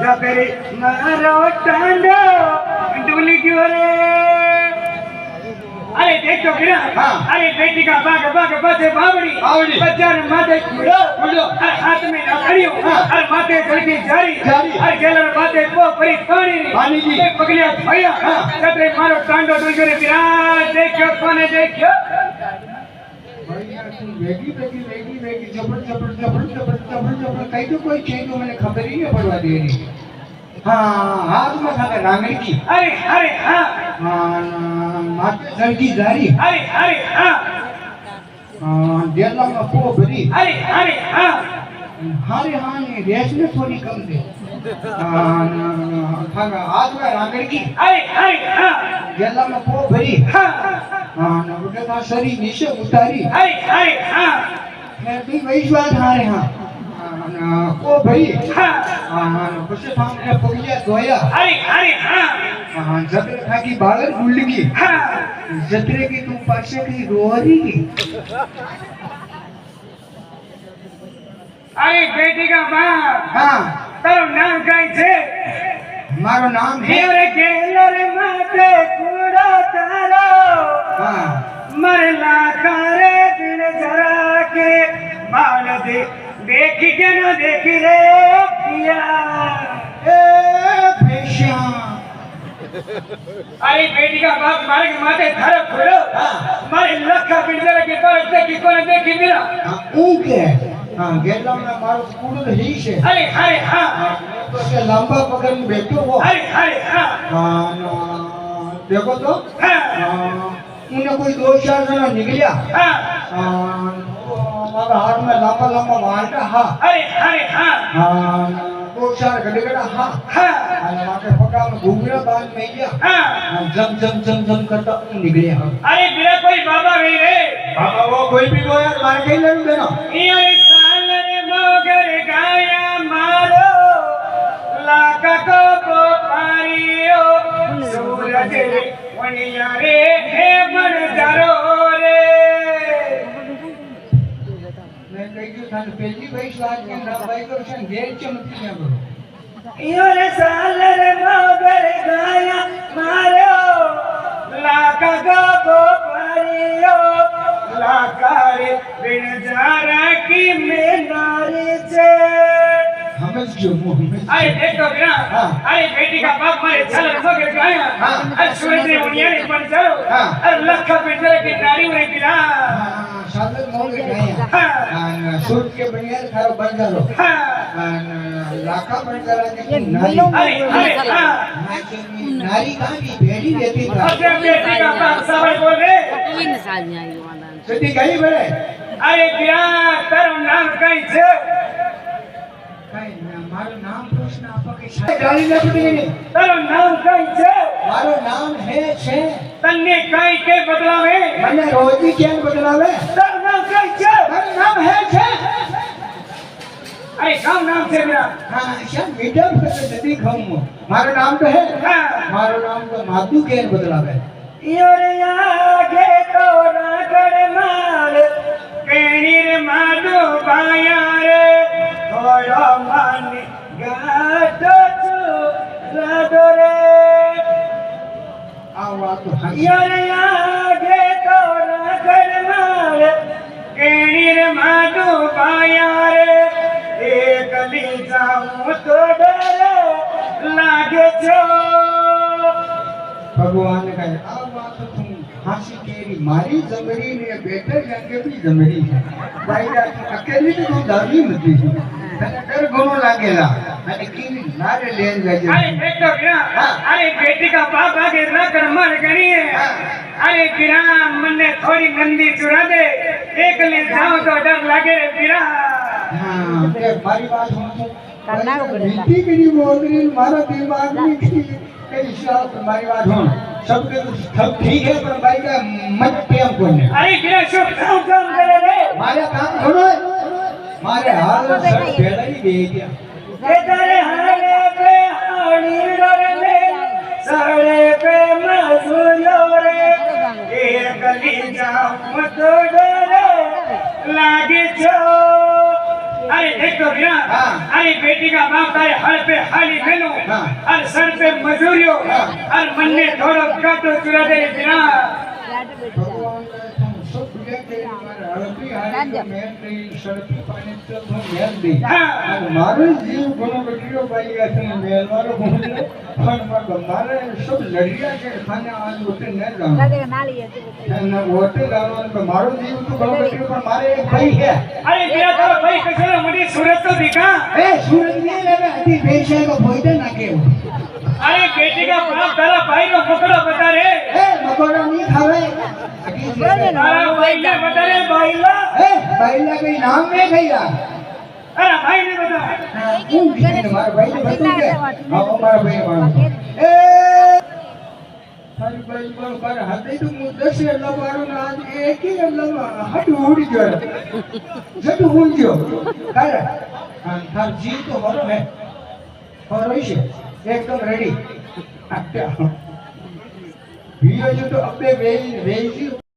खबरे मारो टांडो डुली क्यों रे अरे देखो गिरा अरे बेटी का बाग बाग बचे बावड़ी बच्चान माथे कुड़ो अरे हाथ में लकड़ियों अरे माथे जल्दी जारी अरे गेलर माथे को परी पानी की पगलिया भैया कतरे मारो टांडो डुली रे बिरा देखो कोने देखो भैया तू वेगी जबर कहीं तो कोई चीज तो मैंने खबर ही नहीं पड़वा दी रही हाँ हाथ में था रांगड़ी की अरे अरे हाँ माथे जल्दी जारी अरे हाँ देला में पो भरी अरे हाँ हारे हाँ ये रेस में थोड़ी कम थे हाथ में रांगड़ी की अरे हाँ देला में पो भरी हाँ उठा शरीर नीचे उतारी अरे हाँ मैं भी वही बात हारे हाँ को भरी हाँ बसे थाम ने पगलिया धोया अरे हाँ जतरे था की बालर गुल्ली की हाँ जतरे की तुम पासे की रोहरी की अरे बेटी का बाप हाँ तारो नाम काय छे मारो नाम है रे केलर माथे कूड़ा तारो हाँ मरला करे दिल जरा के बाल दे देख के न देख रे पिया ए पेशा अरे बेटी का बाप मारे के माथे धर खोलो मारे लखा बिंदर के पर देखी कोने देखी मेरा ऊके हाँ गेला में मारो कूड़ ही से अरे हाँ तो से लंबा पकड़ में बैठो वो अरे हाँ देखो तो उन्हें कोई दो चार जना निकलिया हमारा हाथ में लंबा लंबा वांटा हाँ अरे हाँ दो चार गड़गड़ा हाँ वहाँ के पका में घूमरा बांध में गया जम करता निकले हाँ अरे मेरा कोई बाबा नहीं रे बाबा वो कोई भी को यार मार के ही लड़ देना ये साल रे मगर गाया मारो लाका को पारियो सूरज रे वनिया रे हे मन जरो रे मैं कही जो थाने पहली बाई बात के ना बाई को शन घेर चमकी ना करो ये साल रे मगर गाया मारो लाका को पारियो लाकारे बिन जारा की में नारी से हमें जो हमें अरे देखो बिना अरे बेटी का बाप मारे चल मगर गाया अरे सूरज रे उनिया ने बन जाओ अरे लखा बिंदर की नारी रे बिना सादर मोल के गाया सूट के बनियान खारो बन जाओ लाखा बन करा के नारी अरे नारी कहां की भेड़ी रहती था अरे बेटी का बाप सवाल बोल रे तीन साल में आई वाला सती गई बड़े अरे बिया तारो नाम कई छे कई मारो नाम पूछना आपा के शायद गाली न पड़ेगी तारो नाम कई छे मारो नाम है छे तन्ने कई के बदलावे मैंने रोजी क्या बदलावे तारो नाम कई छे मारो नाम है छे अरे काम नाम से मेरा हाँ शायद मीडियम करके नदी खाऊं मारो नाम तो है मारो नाम तो माधु के बदलावे योरे आगे तो रागड़ माल केणीर माधु बाया रे थोड़ा मानी गाटो चू लाडो रे आवा तो हाँ योरे आगे तो रागड़ माल केणीर माधु बाया रे एक ली जाऊं तो डरे लागे जो भगवान ने कहा अब बात तो तुम हासी केरी मारी जमरी ने बेटे जाके भी जमरी है भाई का अकेली तो तू दादी मत दी तने डर घणो लागेला मैंने केरी नारे लेन जाजे अरे देखो बिना अरे बेटी का बाप आगे न कर मर गई है अरे बिना मन ने थोड़ी नंदी चुरा दे एक ले जाऊं तो डर लगे रे बिना हां ते मारी बात सुन तो करना को पड़ेगा बेटी की मोगरी मारा दिमाग में की कई साल तुम्हारी बात सुन सब ठीक है पर भाई का मत टेम कोने अरे बिना शुभ काम करे रे मारे काम सुनो मारे हाल सब पहले ही दे दिया ए तेरे हाले पे हानी डरले सारे पे मसूलो रे एक ली जाऊं तो डरे लागे जो अरे देखो वीरा हाँ। अरे बेटी का बाप तारे हल पे हाली मेनू हाँ। और सर पे मजूरियो हाँ। और मन ने थोड़ो काटो चुरा दे वीरा ભગવાન सब बिया के मारे हळदी हारी મેલ દઈ સળકી પાણી તો મેલ દઈ हाँ। અને મારો જીવ ઘણો બગડ્યો ભાઈ આ મેલ મારો ભૂલ્યો પણ મારે सब લડિયા કે ખાને આજ હોટલ ન જાઉં અને હોટલ આવવાનું તો મારો જીવ તો ઘણો બગડ્યો પણ મારે એક ભાઈ છે अरे वीरा तारो भाई कचरा मुझे सूरत तो दिखा એ સુરત ની લેવે અતિ પૈસા કો ફોઈડે નાખે अरे बेटी का बाप तारा भाई को पकड़ो बता रे એ મકોડા ની ખાવે तारा भाई ने बता रे भाईला એ ભાઈલા કઈ નામ મે ગઈલા अरे भाई ने बता હું બીજાને મારા ભાઈને બતું કે હા મારા ભાઈ મારો એ તારી ભાઈ મારો પર હાથે તો હું 10 અલ્લા મારો ના આજ એક ही અલ્લા હટ ઉડી ગયો જટ ઉડી ગયો તારે તાર જીવ તો મારો હે और છે एकदम रेडी अच्छा वीडियो जो तो अपने वेजी